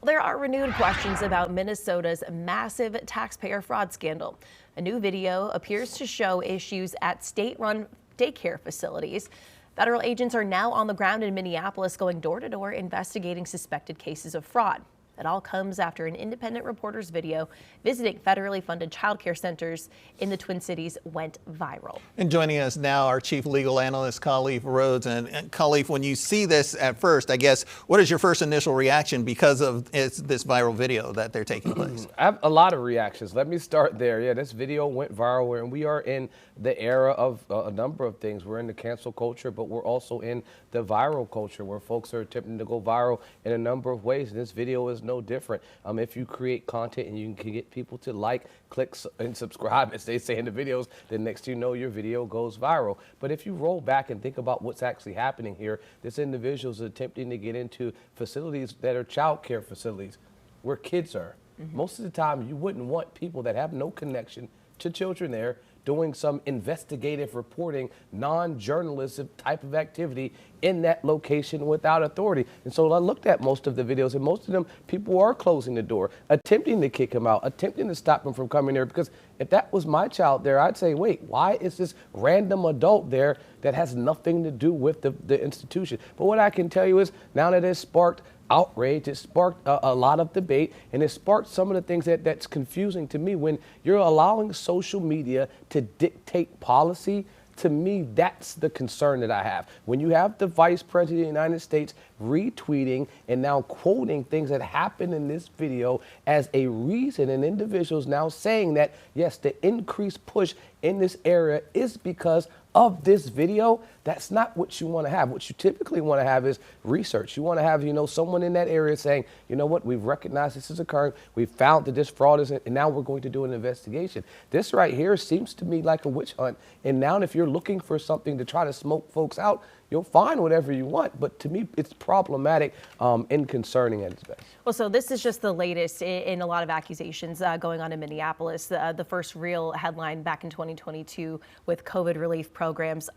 There are renewed questions about Minnesota's massive taxpayer fraud scandal. A new video appears to show issues at state-run daycare facilities. Federal agents are now on the ground in Minneapolis going door to door investigating suspected cases of fraud. It all comes after an independent reporter's video visiting federally funded child care centers in the Twin Cities went viral. And joining us now, our chief legal analyst, Khalif Rhodes. And Khalif, when you see this at first, I guess, what is your first initial reaction because of this viral video that they're taking place? I have a lot of reactions. Let me start there. Yeah, this video went viral, and we are in the era of a number of things. We're in the cancel culture, but we're also in the viral culture where folks are attempting to go viral in a number of ways. And this video is no different. If you create content and you can get people to like, click, and subscribe, as they say in the videos, then next thing you know, your video goes viral. But if you roll back and think about what's actually happening here, this individual is attempting to get into facilities that are child care facilities where kids are. Most of the time, you wouldn't want people that have no connection to children there doing some investigative reporting, non-journalistic type of activity in that location without authority. And so I looked at most of the videos, and most of them, people are closing the door, attempting to kick him out, attempting to stop him from coming there, because if that was my child there, I'd say, wait, why is this random adult there that has nothing to do with the institution? But what I can tell you is, now that it's sparked outrage, it sparked a lot of debate, and it sparked some of the things that's confusing to me. When you're allowing social media to dictate policy, to me, that's the concern that I have. When you have the Vice President of the United States retweeting and now quoting things that happened in this video as a reason, and individuals now saying that, yes, the increased push in this area is because of this video, that's not what you want to have. What you typically want to have is research. You want to have, someone in that area saying, you know what, we've recognized this is occurring, we've found that this fraud is, and now we're going to do an investigation. This right here seems to me like a witch hunt. And now if you're looking for something to try to smoke folks out, you'll find whatever you want. But to me, it's problematic and concerning at its best. Well, so this is just the latest in a lot of accusations going on in Minneapolis. The first real headline back in 2022 with COVID relief programs.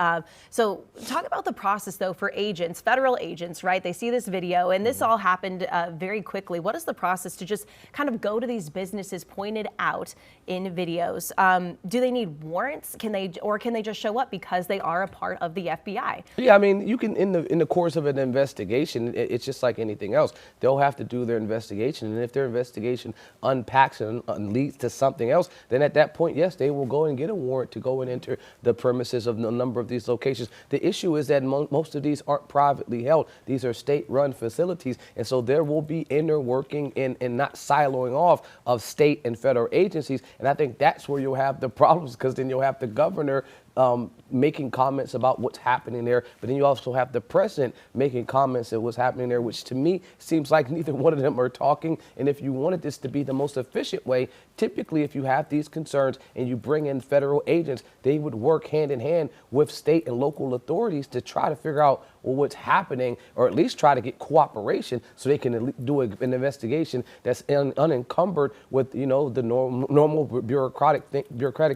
So talk about the process, though, for agents, federal agents, right? They see this video, and this all happened very quickly. What is the process to just kind of go to these businesses pointed out in videos? Do they need warrants? Can they just show up because they are a part of the FBI? Yeah, I mean, you can, in the course of an investigation, it's just like anything else. They'll have to do their investigation, and if their investigation unpacks and leads to something else, then at that point, yes, they will go and get a warrant to go and enter the premises of a number of these locations. The issue is that most of these aren't privately held. These are state-run facilities, and so there will be inner working and not siloing off of state and federal agencies, and I think that's where you'll have the problems, because then you'll have the governor making comments about what's happening there, but then you also have the president making comments at what's happening there, which to me seems like neither one of them are talking. And if you wanted this to be the most efficient way, typically if you have these concerns and you bring in federal agents, they would work hand in hand with state and local authorities to try to figure out, well, what's happening, or at least try to get cooperation so they can do an investigation that's unencumbered with, the normal bureaucratic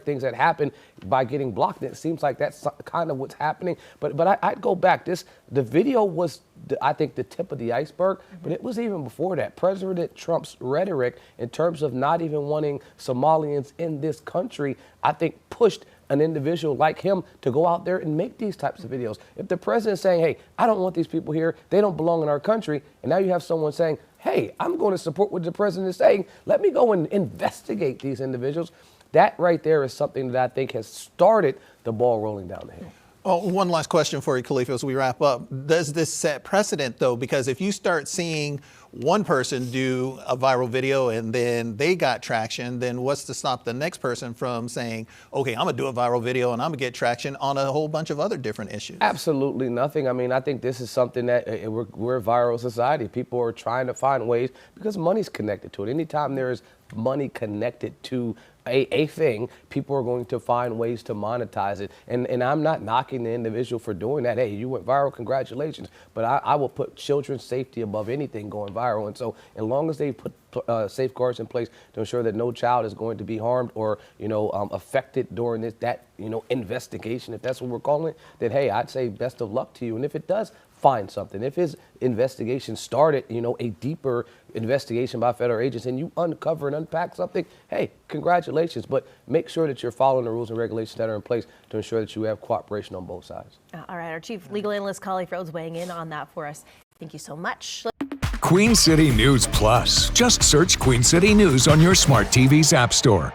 things that happen by getting blocked. It seems like that's kind of what's happening. But I'd go back. The video was, I think, the tip of the iceberg, but it was even before that. President Trump's rhetoric in terms of not even wanting Somalians in this country, I think, pushed an individual like him to go out there and make these types of videos. If the president's saying, hey, I don't want these people here, they don't belong in our country, and now you have someone saying, hey, I'm going to support what the president is saying, let me go and investigate these individuals, that right there is something that I think has started the ball rolling down the hill. Oh, one last question for you, Khalif, as we wrap up. Does this set precedent, though? Because if you start seeing one person do a viral video and then they got traction, then what's to stop the next person from saying, okay, I'm going to do a viral video and I'm going to get traction on a whole bunch of other different issues? Absolutely nothing. I mean, I think this is something that we're a viral society. People are trying to find ways, because money's connected to it. Anytime there is money connected to a thing, people are going to find ways to monetize it. And I'm not knocking the individual for doing that. Hey, you went viral, congratulations. But I will put children's safety above anything going viral. And so as long as they put safeguards in place to ensure that no child is going to be harmed or, affected during that investigation, if that's what we're calling it, then, hey, I'd say best of luck to you. And if it does find something, if his investigation started, a deeper, investigation by federal agents and you uncover and unpack something, hey, congratulations. But make sure that you're following the rules and regulations that are in place to ensure that you have cooperation on both sides. All right, our Chief Legal Analyst, Kali Frodes, weighing in on that for us. Thank you so much. Queen City News Plus. Just search Queen City News on your smart TV's app store.